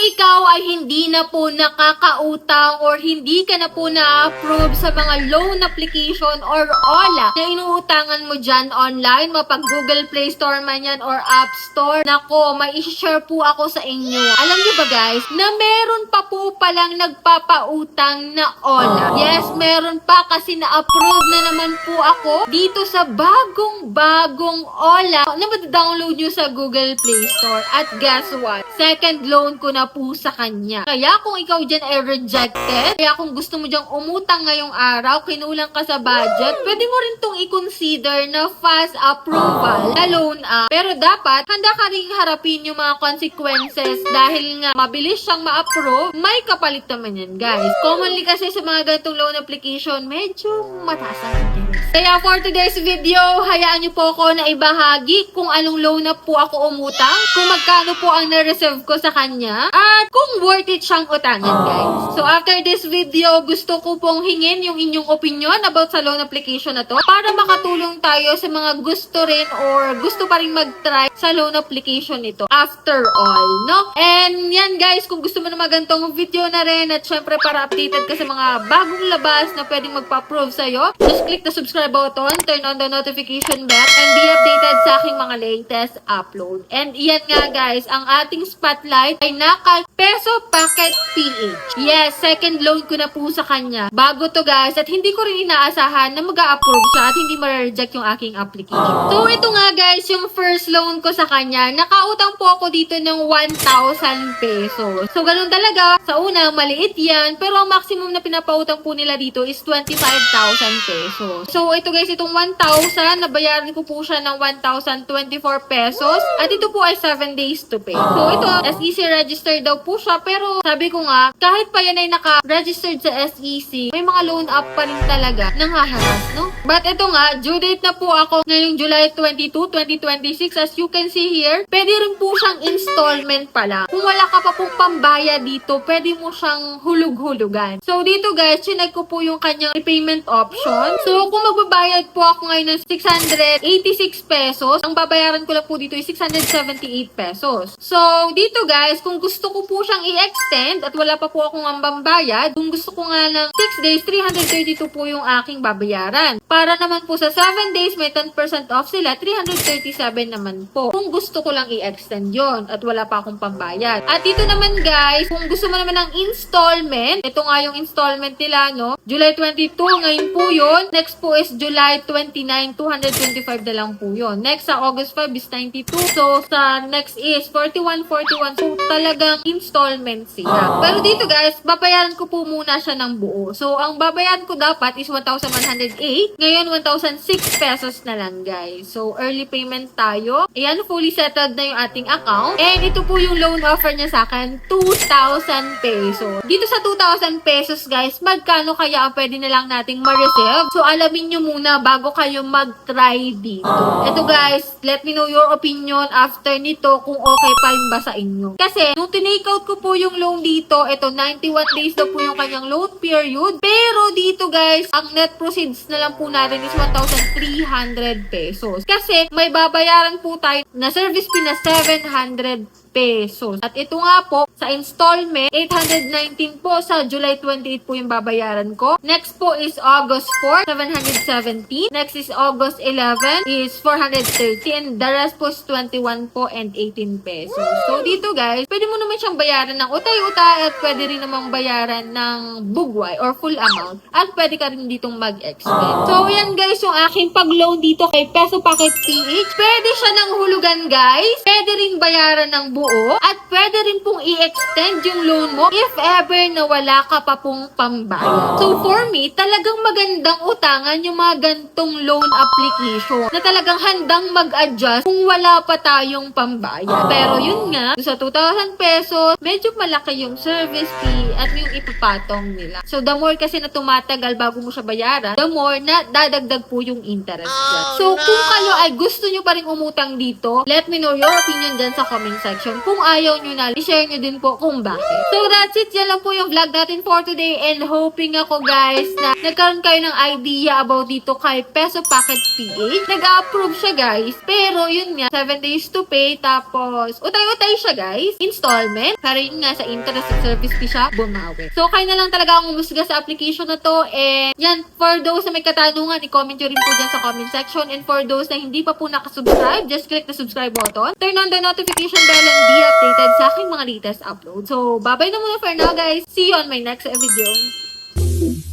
ikaw ay hindi na po nakakautang or hindi ka na po na-approve sa mga loan application or OLA na inuutangan mo dyan online, mapag Google Play Store man yan or App Store, nako, may i-share po ako sa inyo. Alam niyo ba guys, na meron pa po palang nagpapautang na OLA. Yes, meron pa kasi na-approve na naman po ako dito sa bagong OLA na madadownload nyo sa Google Play Store. At guess what? Second loan ko na po sa kanya. Kaya kung ikaw dyan ay rejected, kaya kung gusto mo dyan umutang ngayong araw, kinulang ka sa budget, pwede mo rin tong i-consider na fast approval na loan app. Pero dapat, handa ka rin harapin yung mga consequences dahil nga mabilis siyang ma-approve, may kapalit naman yan guys. Commonly kasi sa mga ganitong loan application, medyo mataas ang interest. Kaya for today's video, hayaan nyo po ako na ibahagi kung anong loan na po ako umutang, kung magkano po ang na-reserve ko sa kanya, at kung worth it siyang utangan guys. So after this video, gusto ko pong hingin yung inyong opinion about sa loan application na to para makatulong tayo sa mga gusto rin or gusto pa rin mag-try sa loan application nito after all, no? And yan guys, kung gusto mo na magantong video na rin at syempre para updated ka sa mga bagong labas na pwedeng magpa-approve sa'yo, just click the subscribe button, turn on the notification bell, and be updated sa aking mga latest upload. And yan nga guys, ang ating spotlight ay naka Peso Packet PH. Yes, second loan ko na po sa kanya. Bago to guys, at hindi ko rin inaasahan na mag-a-approve siya at hindi ma-reject yung aking application. So ito nga guys, yung first loan ko sa kanya, nakautang po ako dito ng 1,000 pesos. So ganun talaga, sa una, maliit yan, pero ang maximum na pinapautang po nila dito is 25,000 pesos. So ito guys, itong 1,000, nabayaran ko po siya ng 1,024 pesos, at ito po ay 7 days to pay. So ito, SEC registered daw po siya, pero sabi ko nga, kahit pa yan ay naka-registered sa SEC, may mga loan app pa rin talaga nang haharas, no? But ito nga, due date na po ako ngayong July 22, 2026. As you can see here, pwede rin po siyang installment pala. Kung wala ka pa pong pambaya dito, pwede mo siyang hulug-hulugan. So dito guys, chinag ko po yung kanyang repayment option. So kung magbabayad po ako ngayon ng 686 pesos, ang babayaran ko lang po dito ay 678 pesos. So dito guys, kung gusto ko po siyang i-extend at wala pa po akong ambambayad, kung gusto ko nga ng 6 days, 332 po yung aking babayaran. Para naman po sa 7 days, may 10% off sila, 337 naman po. Kung gusto ko lang i-extend yon at wala pa akong pambayad. At dito naman guys, kung gusto mo naman ng installment, ito nga yung installment nila, no? July 22, ngayon po yun. Next po is July 29, 225 na lang po yun. Next sa August 5 is 92. So sa next is 41. So talagang installment sila. Pero dito guys, babayaran ko po muna siya ng buo. So ang babayaran ko dapat is 1,108. Ngayon 1,006 pesos na lang guys. So early payment tayo. Ayan, fully settled na yung ating account. And ito po yung loan offer niya sa akin, 2,000 pesos. Dito sa 2,000 pesos guys, magkano kaya ang pwede na lang nating ma-receive? So alamin nyo muna bago kayo mag-try dito. Ito guys, let me know your opinion after nito kung okay pa rin ba sa inyo. Kasi nung tinake out ko po yung loan dito, ito 91 days na po yung kanyang loan period. Pero dito guys, ang net proceeds na lang po natin is 1,300 pesos. Kasi may babayaran po tayo na service fee na 700 pesos. At ito nga po, sa installment, 819 po sa July 28 po yung babayaran ko. Next po is August 4, 717. Next is August 11 is 430. And the rest po is 21 po and 18 pesos. So dito guys, pwede mo naman siyang bayaran ng utay-utay at pwede rin namang bayaran ng bugway or full amount. At pwede ka rin ditong mag-extend. So yan guys, yung aking pag-loan dito kay Peso Packet PH. Pwede siya ng hulugan guys. Pwede rin bayaran ng buo at pwede rin pong i-extend yung loan mo if ever na wala ka pa pong pambayad. So for me, talagang magandang utangan yung mga gantong loan application na talagang handang mag-adjust kung wala pa tayong pambayad. Pero yun nga, sa 2,000 pesos, medyo malaki yung service fee at yung ipapatong nila. So the more kasi na tumatagal bago mo siya bayaran, the more na dadagdag po yung interest dyan. So kung kayo ay gusto nyo pa rin umutang dito, let me know your opinion dyan sa comment section notification. Kung ayaw nyo na, i-share nyo din po kung bakit. So that's it. Yan lang po yung vlog natin for today. And hoping ako guys na nagkaroon kayo ng idea about dito kay Peso Pocket PH. Nag-approve siya guys. Pero yun nga, 7 days to pay. Tapos, utay-utay siya guys. Installment. Pero yun nga, sa interest at service fee siya bumawi. So, kayo na lang talaga ang umusga sa application na to. And yan, for those na may katanungan, i-comment nyo rin po dyan sa comment section. And for those na hindi pa po nakasubscribe, just click the subscribe button. Turn on the notification bell and be updated sa aking mga latest upload. So, bye-bye na muna for now guys. See you on my next video.